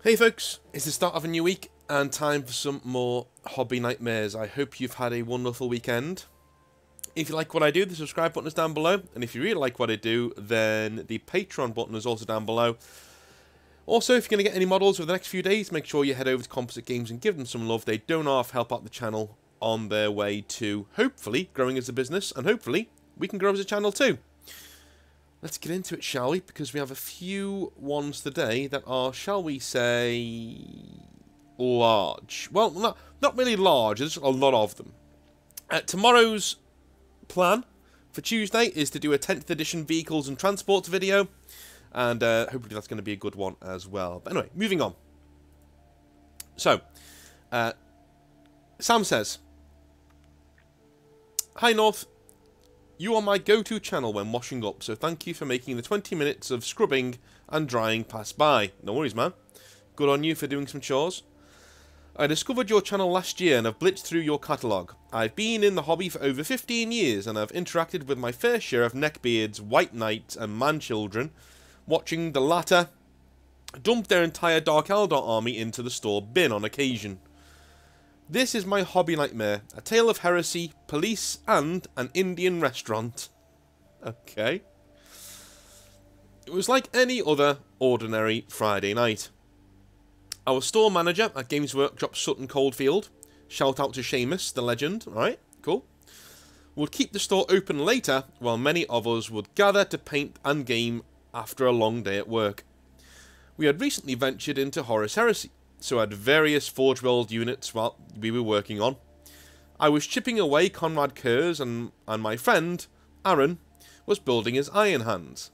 Hey folks, it's the start of a new week and time for some more hobby nightmares. I hope you've had a wonderful weekend. If you like what I do, the subscribe button is down below, and if you really like what I do, then the Patreon button is also down below. Also, if you're going to get any models over the next few days, make sure you head over to Composite Games and give them some love. They don't half help out the channel on their way to, hopefully, growing as a business, and hopefully, we can grow as a channel too. Let's get into it, shall we? Because we have a few ones today that are, shall we say, large. Well, not really large, there's a lot of them. Tomorrow's plan for Tuesday is to do a 10th edition vehicles and transports video. And hopefully that's going to be a good one as well. But anyway, moving on. So, Sam says, "Hi North. You are my go-to channel when washing up, so thank you for making the 20 minutes of scrubbing and drying pass by. No worries, man. Good on you for doing some chores. I discovered your channel last year and have blitzed through your catalogue. I've been in the hobby for over 15 years and I've interacted with my fair share of neckbeards, white knights and man-children, watching the latter dump their entire Dark Eldar army into the store bin on occasion. This is my hobby nightmare, a tale of heresy, police, and an Indian restaurant." Okay. "It was like any other ordinary Friday night. I was store manager at Games Workshop Sutton Coldfield. Shout out to Seamus, the legend. Alright, cool. Would keep the store open later, while many of us would gather to paint and game after a long day at work. We had recently ventured into Horus Heresy, so had various Forge World units while we were working on. I was chipping away Conrad Kurz and my friend, Aaron, was building his Iron Hands.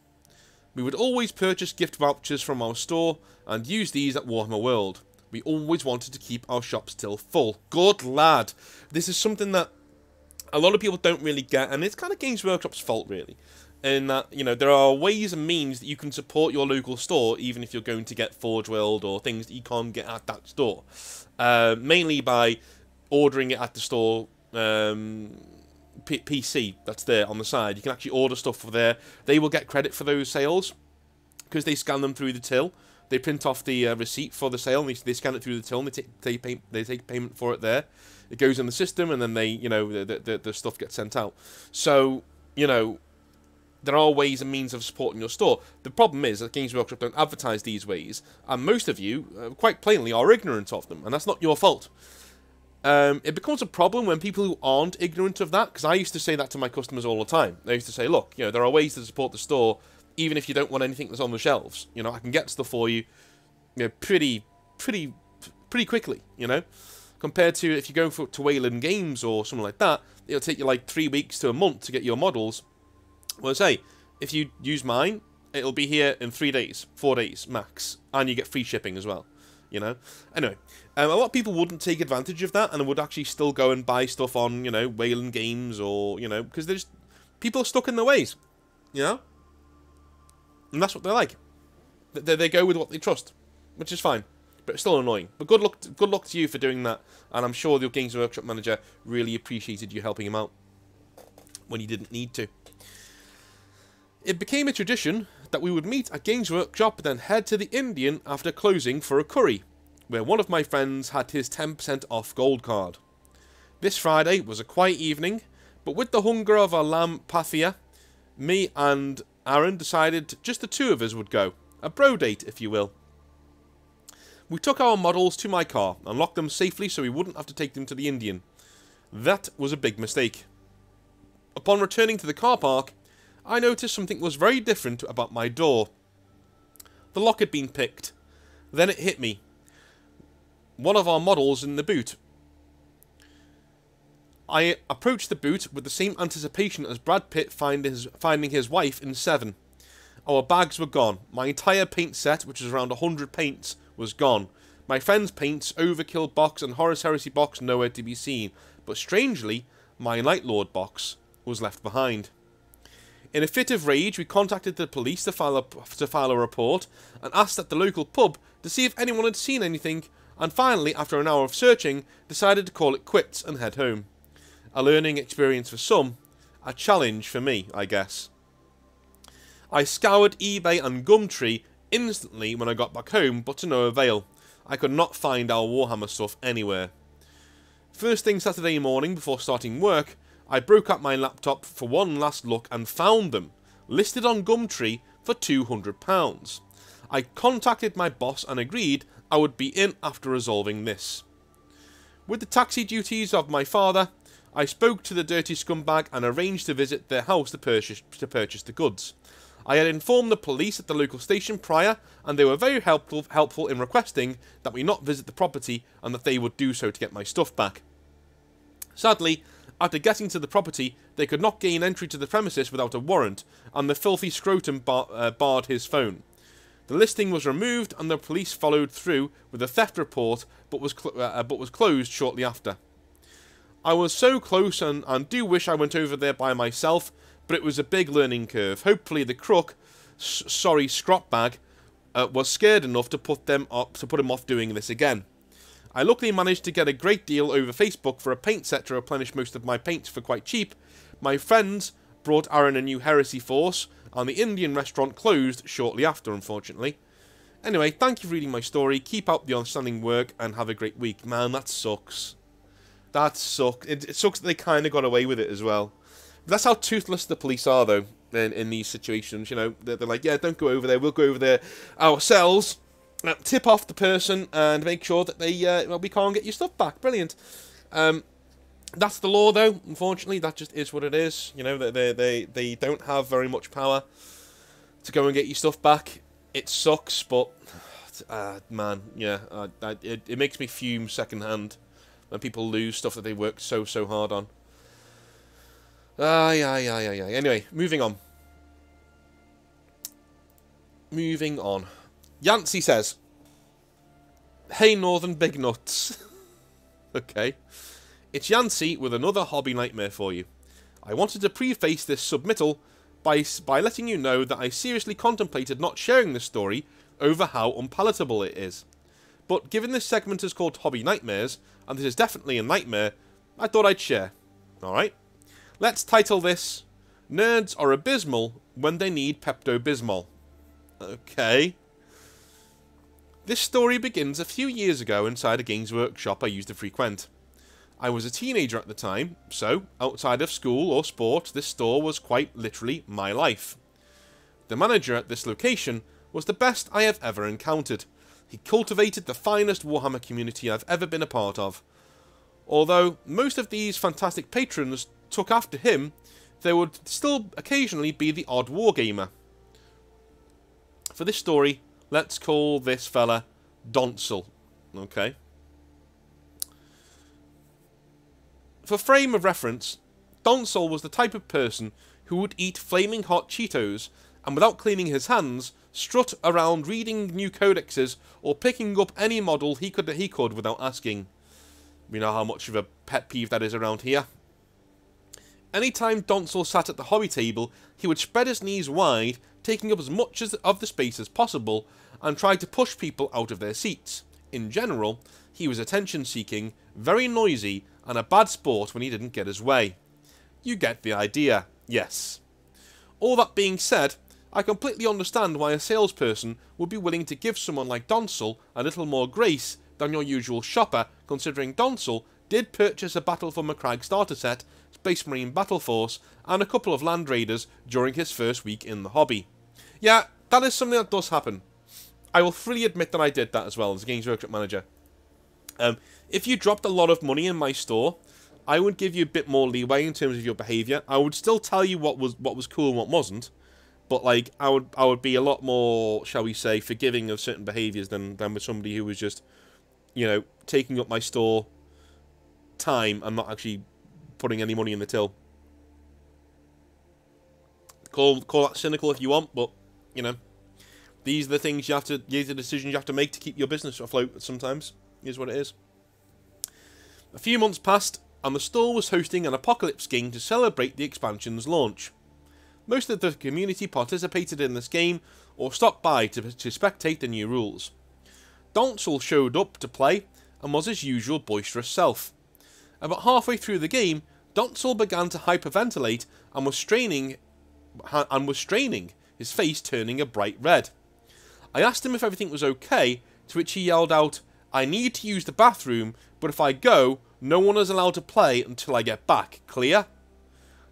We would always purchase gift vouchers from our store and use these at Warhammer World. We always wanted to keep our shop still full." Good lad. This is something that a lot of people don't really get, and it's kind of Games Workshop's fault, really. In that, you know, there are ways and means that you can support your local store, even if you're going to get Forge World or things that you can't get at that store. Mainly by ordering it at the store PC that's there on the side. You can actually order stuff for there. They will get credit for those sales because they scan them through the till. They print off the receipt for the sale, and they scan it through the till, and they take payment for it there. It goes in the system, and then the stuff gets sent out. So, you know, there are ways and means of supporting your store. The problem is that Games Workshop don't advertise these ways, and most of you, quite plainly, are ignorant of them, and that's not your fault. It becomes a problem when people who aren't ignorant of that, because I used to say that to my customers all the time. I used to say, look, you know, there are ways to support the store, even if you don't want anything that's on the shelves. You know, I can get stuff for you, you know, pretty quickly, you know. Compared to if you go to Wayland Games or something like that, it'll take you like 3 weeks to a month to get your models. Well, say, if you use mine, it'll be here in 3 days, 4 days max, and you get free shipping as well, you know. Anyway, a lot of people wouldn't take advantage of that and would actually still go and buy stuff on, you know, Wayland Games or, you know, because there's people are stuck in their ways, you know, and that's what they're like. They go with what they trust, which is fine, but it's still annoying. But good luck to you for doing that, and I'm sure your Games Workshop manager really appreciated you helping him out when he didn't need to. "It became a tradition that we would meet at Games Workshop, then head to the Indian after closing for a curry, where one of my friends had his 10% off gold card. This Friday was a quiet evening, but with the hunger of a lamb pathia, me and Aaron decided just the two of us would go. A bro date, if you will. We took our models to my car and locked them safely so we wouldn't have to take them to the Indian. That was a big mistake. Upon returning to the car park, I noticed something was very different about my door. The lock had been picked. Then it hit me. One of our models in the boot. I approached the boot with the same anticipation as Brad Pitt finding his wife in Seven. Our bags were gone. My entire paint set, which was around 100 paints, was gone. My friend's paints, Overkill box and Horus Heresy box nowhere to be seen. But strangely, my Night Lord box was left behind. In a fit of rage, we contacted the police to file a report and asked at the local pub to see if anyone had seen anything, and finally, after an hour of searching, decided to call it quits and head home. A learning experience for some, a challenge for me, I guess. I scoured eBay and Gumtree instantly when I got back home, but to no avail. I could not find our Warhammer stuff anywhere. First thing Saturday morning before starting work, I broke up my laptop for one last look and found them, listed on Gumtree for £200. I contacted my boss and agreed I would be in after resolving this. With the taxi duties of my father, I spoke to the dirty scumbag and arranged to visit their house to purchase the goods. I had informed the police at the local station prior, and they were very helpful in requesting that we not visit the property and that they would do so to get my stuff back. Sadly, after getting to the property, they could not gain entry to the premises without a warrant, and the filthy scrotum barred his phone. The listing was removed, and the police followed through with a theft report, but was closed shortly after. I was so close, and do wish I went over there by myself, but it was a big learning curve. Hopefully the crook, scrot bag, was scared enough to put him off doing this again. I luckily managed to get a great deal over Facebook for a paint set to replenish most of my paints for quite cheap. My friends brought Aaron a new Heresy Force, and the Indian restaurant closed shortly after, unfortunately. Anyway, thank you for reading my story, keep up the outstanding work, and have a great week. Man, that sucks. That sucks. It sucks that they kind of got away with it as well. That's how toothless the police are, though, in these situations. You know, they're like, yeah, don't go over there, we'll go over there ourselves, tip off the person, and make sure that we can't get your stuff back. Brilliant. That's the law, though. Unfortunately, that just is what it is. You know, they don't have very much power to go and get your stuff back. It sucks, but man, yeah, it makes me fume secondhand when people lose stuff that they worked so hard on. Yeah. Anyway, moving on. Yancey says, "Hey, Northern Big Nuts." Okay. It's Yancey with another hobby nightmare for you. I wanted to preface this submittal by letting you know that I seriously contemplated not sharing this story over how unpalatable it is. But given this segment is called Hobby Nightmares, and this is definitely a nightmare, I thought I'd share. Alright? Let's title this, Nerds Are Abysmal When They Need Pepto-Bismol. Okay. This story begins a few years ago inside a games workshop I used to frequent. I was a teenager at the time, so outside of school or sport, this store was quite literally my life. The manager at this location was the best I have ever encountered. He cultivated the finest Warhammer community I've ever been a part of. Although most of these fantastic patrons took after him, there would still occasionally be the odd wargamer. For this story, let's call this fella Donsel. Okay. For frame of reference, Donsel was the type of person who would eat flaming hot Cheetos and without cleaning his hands, strut around reading new codexes or picking up any model he could without asking. We know how much of a pet peeve that is around here. Anytime Donsel sat at the hobby table, he would spread his knees wide, taking up as much of the space as possible, and try to push people out of their seats. In general, he was attention-seeking, very noisy, and a bad sport when he didn't get his way. You get the idea, yes. All that being said, I completely understand why a salesperson would be willing to give someone like Donsel a little more grace than your usual shopper, considering Donsel did purchase a Battle for Macragge starter set, Space Marine Battle Force, and a couple of Land Raiders during his first week in the hobby. Yeah, that is something that does happen. I will freely admit that I did that as well as a Games Workshop manager. If you dropped a lot of money in my store, I would give you a bit more leeway in terms of your behaviour. I would still tell you what was cool and what wasn't, but like I would be a lot more, shall we say, forgiving of certain behaviours than with somebody who was just, you know, taking up my store time and not actually putting any money in the till. Call that cynical if you want, but you know, these are the things you have to, these are the decisions you have to make to keep your business afloat sometimes. Is what it is. A few months passed, and the store was hosting an apocalypse game to celebrate the expansion's launch. Most of the community participated in this game, or stopped by to spectate the new rules. Donsel showed up to play, and was his usual boisterous self. About halfway through the game, Donsel began to hyperventilate, and was straining, his face turning a bright red. I asked him if everything was okay, to which he yelled out, I need to use the bathroom, but if I go, no one is allowed to play until I get back. Clear?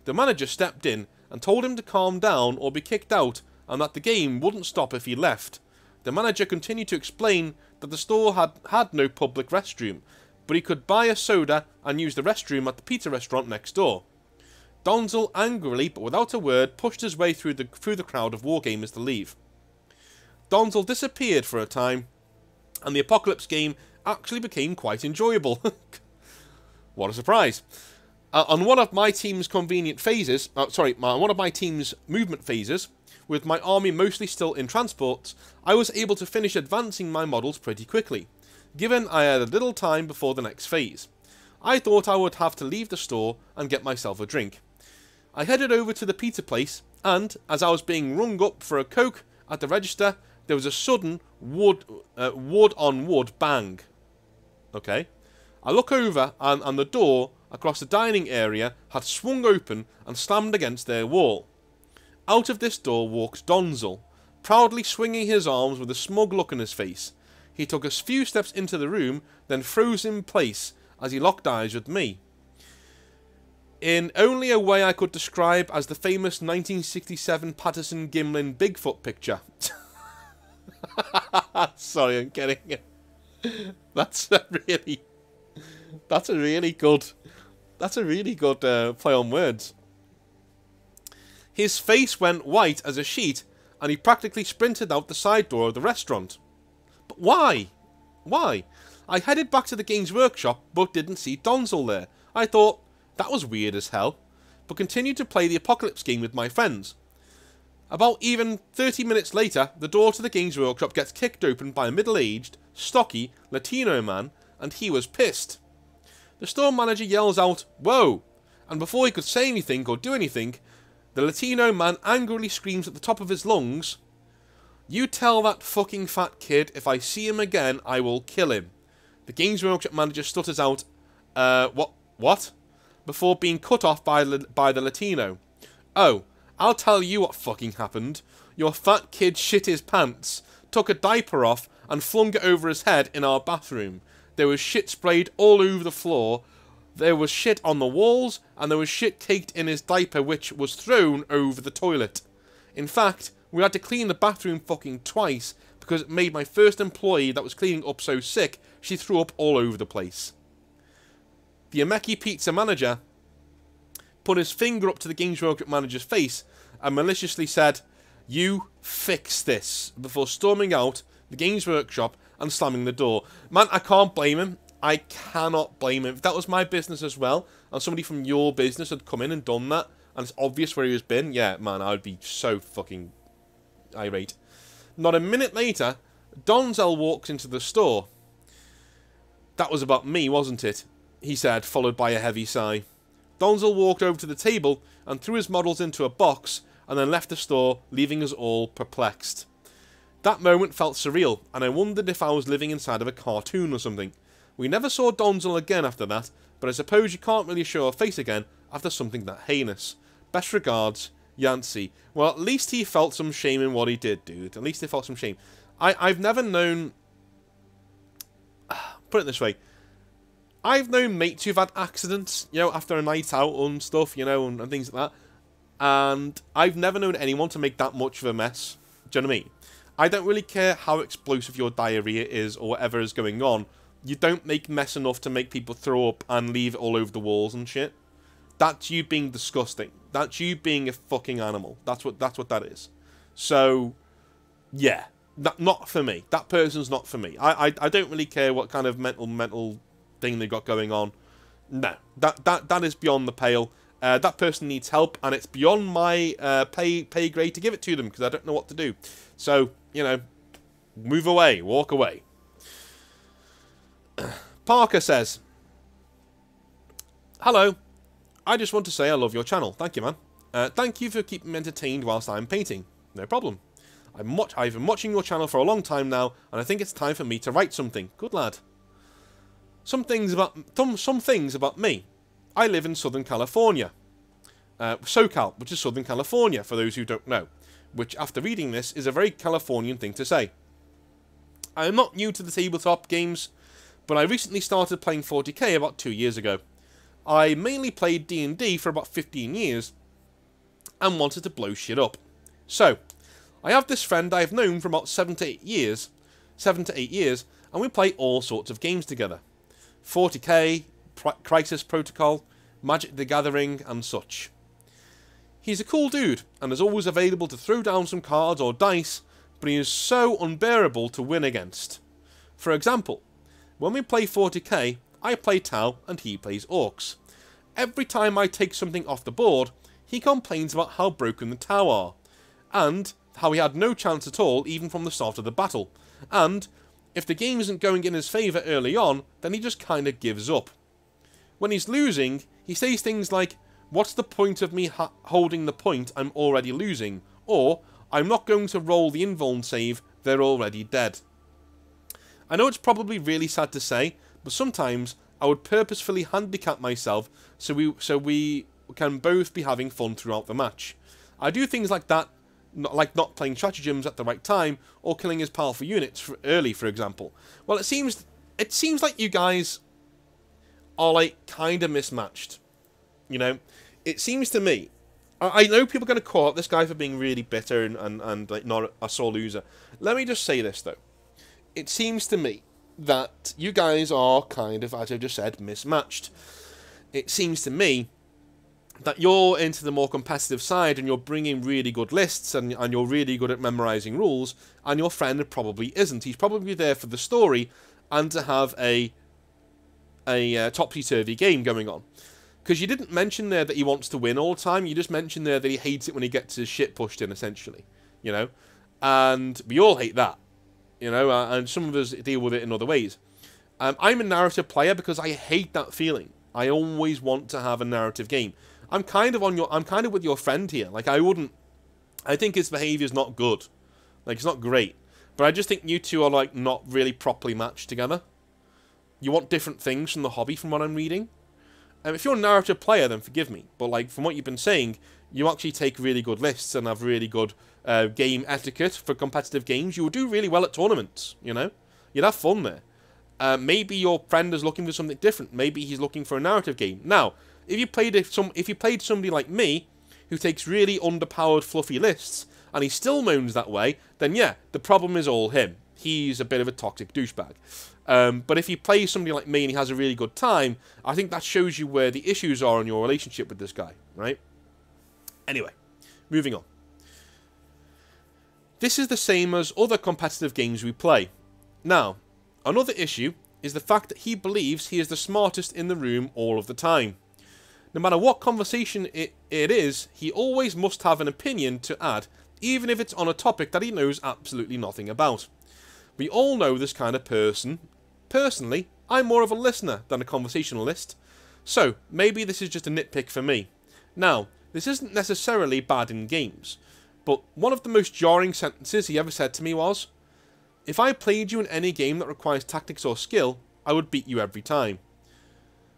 The manager stepped in and told him to calm down or be kicked out, and that the game wouldn't stop if he left. The manager continued to explain that the store had no public restroom, but he could buy a soda and use the restroom at the pizza restaurant next door. Donzel angrily, but without a word, pushed his way through the crowd of wargamers to leave. Donzel disappeared for a time, and the Apocalypse game actually became quite enjoyable. What a surprise. On one of my team's movement phases, with my army mostly still in transports, I was able to finish advancing my models pretty quickly, given I had a little time before the next phase. I thought I would have to leave the store and get myself a drink. I headed over to the pizza place, and as I was being rung up for a Coke at the register, there was a sudden wood-on-wood bang. Okay. I look over, and the door across the dining area had swung open and slammed against their wall. Out of this door walks Donzel, proudly swinging his arms with a smug look on his face. He took a few steps into the room, then froze in place as he locked eyes with me. In only a way I could describe as the famous 1967 Patterson-Gimlin Bigfoot picture. Sorry, I'm getting it. That's a really good play on words. His face went white as a sheet, and he practically sprinted out the side door of the restaurant. But why? Why? I headed back to the Games Workshop, but didn't see Donzel there. I thought, that was weird as hell, but continued to play the Apocalypse game with my friends. About even 30 minutes later, the door to the Games Workshop gets kicked open by a middle-aged, stocky, Latino man, and he was pissed. The store manager yells out, "Whoa!" and before he could say anything or do anything, the Latino man angrily screams at the top of his lungs, "You tell that fucking fat kid if I see him again, I will kill him." The Games Workshop manager stutters out, what? Before being cut off by the Latino. "Oh, I'll tell you what fucking happened. Your fat kid shit his pants, took a diaper off, and flung it over his head in our bathroom. There was shit sprayed all over the floor, there was shit on the walls, and there was shit caked in his diaper which was thrown over the toilet. In fact, we had to clean the bathroom fucking twice, because it made my first employee that was cleaning up so sick, she threw up all over the place." The Ameki Pizza manager put his finger up to the Games Workshop manager's face and maliciously said, "You fix this," before storming out the Games Workshop and slamming the door. Man, I can't blame him. I cannot blame him. If that was my business as well, and somebody from your business had come in and done that, and it's obvious where he has been, yeah, man, I would be so fucking irate. Not a minute later, Donzel walks into the store. "That was about me, wasn't it?" he said, followed by a heavy sigh. Donzel walked over to the table and threw his models into a box, and then left the store, leaving us all perplexed. That moment felt surreal, and I wondered if I was living inside of a cartoon or something. We never saw Donzel again after that, but I suppose you can't really show a face again after something that heinous. Best regards, Yancey. Well, at least he felt some shame in what he did, dude. At least he felt some shame. I've never known... Put it this way. I've known mates who've had accidents, you know, after a night out and stuff, you know, and things like that. And I've never known anyone to make that much of a mess. Do you know what I mean? I don't really care how explosive your diarrhea is or whatever is going on. You don't make mess enough to make people throw up and leave it all over the walls and shit. That's you being disgusting. That's you being a fucking animal. That's what that is. So, yeah. Not for me. That person's not for me. I don't really care what kind of mental thing they got going on. No. That is beyond the pale. That person needs help, and it's beyond my pay grade to give it to them, because I don't know what to do. So, you know, move away. Walk away. Parker says, "Hello. I just want to say I love your channel. Thank you, man. Thank you for keeping me entertained whilst I'm painting. No problem. I've been watching your channel for a long time now, and I think it's time for me to write something. Good lad. Some things about me. I live in Southern California. SoCal, which is Southern California, for those who don't know. Which, after reading this, is a very Californian thing to say. I am not new to the tabletop games, but I recently started playing 40k about 2 years ago. I mainly played D&D for about 15 years and wanted to blow shit up. So, I have this friend I've known for about 7 to 8 years, and we play all sorts of games together. 40k, Crisis Protocol, Magic the Gathering, and such. He's a cool dude, and is always available to throw down some cards or dice, but he is so unbearable to win against. For example, when we play 40k, I play Tau and he plays Orcs. Every time I take something off the board, he complains about how broken the Tau are, and how he had no chance at all even from the start of the battle, and if the game isn't going in his favour early on, then he just kinda gives up. When he's losing, he says things like, "What's the point of me holding the point, I'm already losing," or "I'm not going to roll the invuln save, they're already dead." I know it's probably really sad to say, but sometimes I would purposefully handicap myself so we can both be having fun throughout the match. I do things like that, like not playing stratagems at the right time, or killing his powerful units early, for example. Well, it seems like you guys are, like, kind of mismatched. You know? It seems to me... I know people are going to call out this guy for being really bitter and like, not a sore loser. Let me just say this, though. It seems to me that you guys are kind of, as I've just said, mismatched. It seems to me that you're into the more competitive side and you're bringing really good lists and you're really good at memorising rules, and your friend probably isn't. He's probably there for the story and to have a topsy-turvy game going on. Because you didn't mention there that he wants to win all the time, you just mentioned there that he hates it when he gets his shit pushed in, essentially. You know? And we all hate that. You know, and some of us deal with it in other ways. I'm a narrative player because I hate that feeling. I always want to have a narrative game. I'm kind of with your friend here. Like, I think his behaviour's not good. Like, it's not great. But I just think you two are, like, not really properly matched together. You want different things from the hobby, from what I'm reading. If you're a narrative player, then forgive me. But, like, from what you've been saying, you actually take really good lists and have really good game etiquette for competitive games. You would do really well at tournaments, you know? You'd have fun there. Maybe your friend is looking for something different. Maybe he's looking for a narrative game. Now, if you played somebody like me, who takes really underpowered, fluffy lists, and he still moans that way, then yeah, the problem is all him. He's a bit of a toxic douchebag. But if you play somebody like me and he has a really good time, I think that shows you where the issues are in your relationship with this guy, right? Anyway, moving on. This is the same as other competitive games we play. Now, another issue is the fact that he believes he is the smartest in the room all of the time. No matter what conversation it is, he always must have an opinion to add, even if it's on a topic that he knows absolutely nothing about. We all know this kind of person. Personally, I'm more of a listener than a conversationalist, so maybe this is just a nitpick for me. Now, this isn't necessarily bad in games, but one of the most jarring sentences he ever said to me was, "If I played you in any game that requires tactics or skill, I would beat you every time."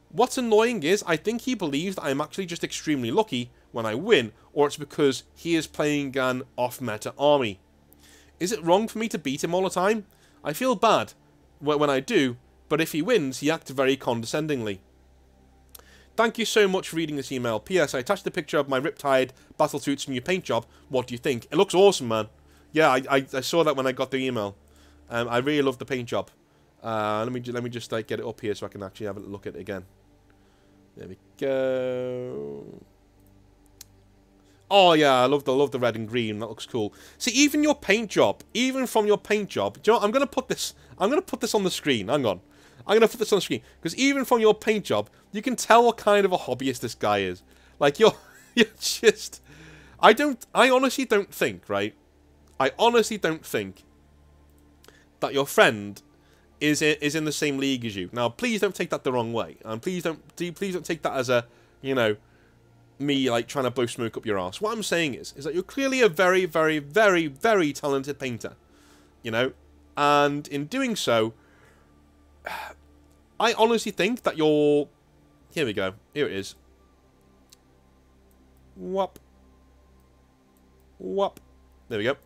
What's annoying is, I think he believes that I'm actually just extremely lucky when I win, or it's because he is playing an off-meta army. Is it wrong for me to beat him all the time? I feel bad when I do, but if he wins, he acts very condescendingly. Thank you so much for reading this email. P.S. I attached a picture of my Riptide Battlesuits from your paint job. What do you think? It looks awesome, man. Yeah, I saw that when I got the email. I really love the paint job. Let me just like get it up here so I can actually have a look at it again. There we go. Oh yeah, I love the red and green. That looks cool. See, even your paint job, even from your paint job. Do you know what? I'm gonna put this on the screen. Hang on. I'm gonna put this on the screen because even from your paint job, you can tell what kind of a hobbyist this guy is. Like you're just. I honestly don't think, right? I honestly don't think that your friend is in the same league as you. Now, please don't take that the wrong way, and please don't take that as a, you know, me like trying to blow smoke up your ass. What I'm saying is that you're clearly a very, very, very, very talented painter, you know, and in doing so, I honestly think that you're. Here we go. Here it is. Whop. Whop. There we go.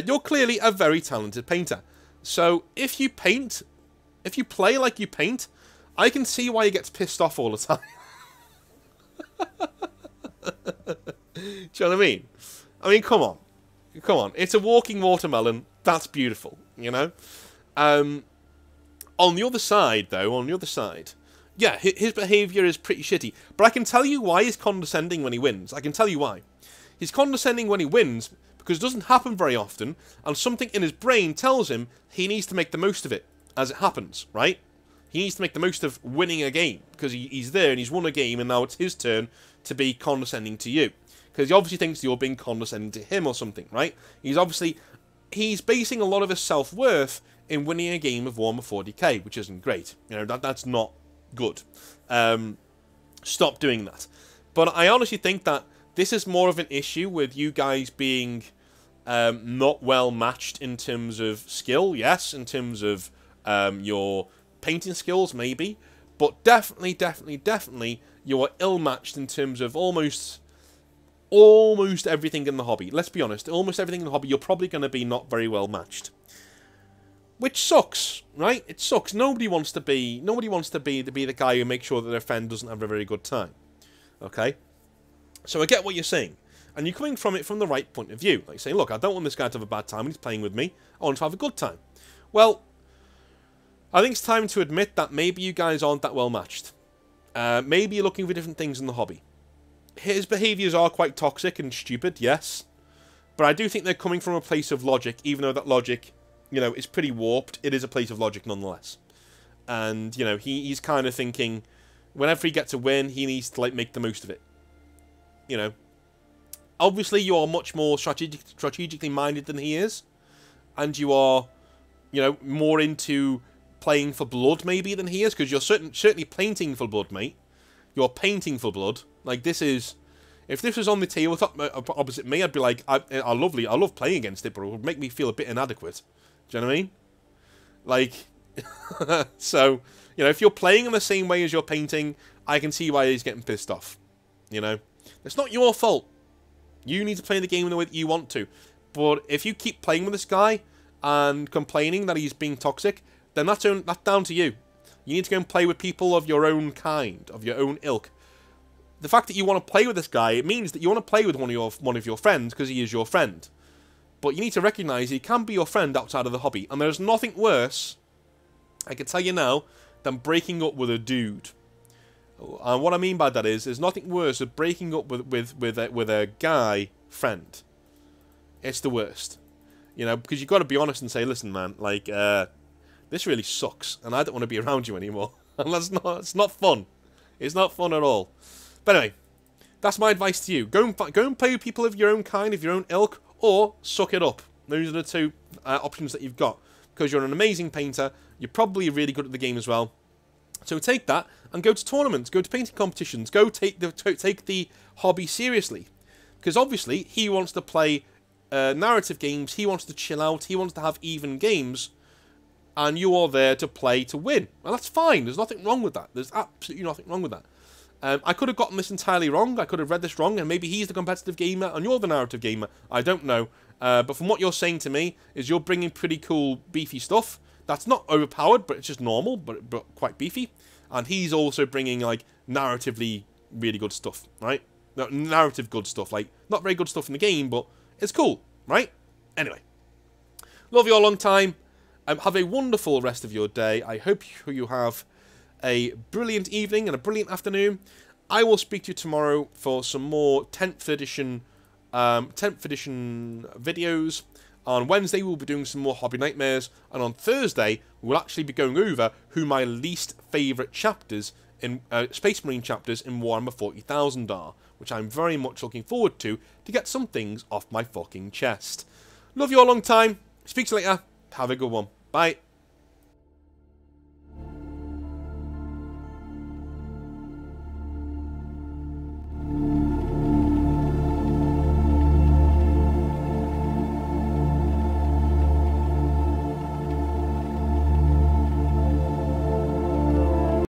You're clearly a very talented painter. So, if you paint if you play like you paint, I can see why he gets pissed off all the time. Do you know what I mean? I mean, come on. Come on. It's a walking watermelon. That's beautiful, you know? On the other side, though, yeah, his behaviour is pretty shitty. But I can tell you why he's condescending when he wins. I can tell you why. He's condescending when he wins because it doesn't happen very often, and something in his brain tells him he needs to make the most of it as it happens, right? He needs to make the most of winning a game because he's there and he's won a game, and now it's his turn to be condescending to you. Because he obviously thinks you're being condescending to him or something, right? He's basing a lot of his self-worth in winning a game of Warhammer 40k, which isn't great. You know, that's not good. Stop doing that. But I honestly think that this is more of an issue with you guys being not well matched in terms of skill, yes, in terms of your painting skills, maybe, but definitely you are ill-matched in terms of almost everything in the hobby. Let's be honest, almost everything in the hobby, you're probably going to be not very well matched. Which sucks, right? It sucks. Nobody wants to be the guy who makes sure that their friend doesn't have a very good time. Okay? So I get what you're saying. And you're coming from it from the right point of view. Like saying, look, I don't want this guy to have a bad time when he's playing with me. I want him to have a good time. Well, I think it's time to admit that maybe you guys aren't that well matched. Maybe you're looking for different things in the hobby. His behaviours are quite toxic and stupid, yes. But I do think they're coming from a place of logic, even though that logic, you know, is pretty warped. It is a place of logic nonetheless. And, you know, he's kind of thinking, whenever he gets a win, he needs to, like, make the most of it. You know. Obviously, you are much more strategically minded than he is. And you are, you know, more into playing for blood, maybe, than he is. Because you're certainly painting for blood, mate. You're painting for blood. Like, this is... If this was on the table opposite me, I'd be like, I love playing against it, but it would make me feel a bit inadequate. Do you know what I mean? Like, so, you know, if you're playing in the same way as you're painting, I can see why he's getting pissed off. You know? It's not your fault. You need to play the game in the way that you want to. But if you keep playing with this guy and complaining that he's being toxic, then that's down to you. You need to go and play with people of your own kind, of your own ilk. The fact that you want to play with this guy, it means that you want to play with one of your friends because he is your friend. But you need to recognise he can be your friend outside of the hobby. And there's nothing worse, I can tell you now, than breaking up with a dude. And what I mean by that is, there's nothing worse than breaking up with a guy friend. It's the worst. You know, because you've got to be honest and say, listen, man, like, this really sucks, and I don't want to be around you anymore. And it's not fun. It's not fun at all. But anyway, that's my advice to you. Go and play with people of your own kind, of your own ilk, or suck it up. Those are the two options that you've got. Because you're an amazing painter, you're probably really good at the game as well. So take that and go to tournaments, go to painting competitions, go take the hobby seriously. Because obviously, he wants to play narrative games, he wants to chill out, he wants to have even games, and you are there to play to win. And that's fine, there's nothing wrong with that. There's absolutely nothing wrong with that. I could have gotten this entirely wrong. I could have read this wrong, and maybe he's the competitive gamer and you're the narrative gamer. I don't know. But from what you're saying to me, is you're bringing pretty cool, beefy stuff. That's not overpowered, but it's just normal, but quite beefy. And he's also bringing, like, narratively really good stuff, right? No, narrative good stuff. Like, not very good stuff in the game, but it's cool, right? Anyway. Love you all long time. Have a wonderful rest of your day. I hope you have a brilliant evening and a brilliant afternoon. I will speak to you tomorrow for some more 10th edition videos. On Wednesday we'll be doing some more Hobby Nightmares, and on Thursday we'll actually be going over who my least favourite chapters in Space Marine chapters in Warhammer 40,000 are, which I'm very much looking forward to get some things off my fucking chest. Love you all long time. Speak to you later. Have a good one. Bye.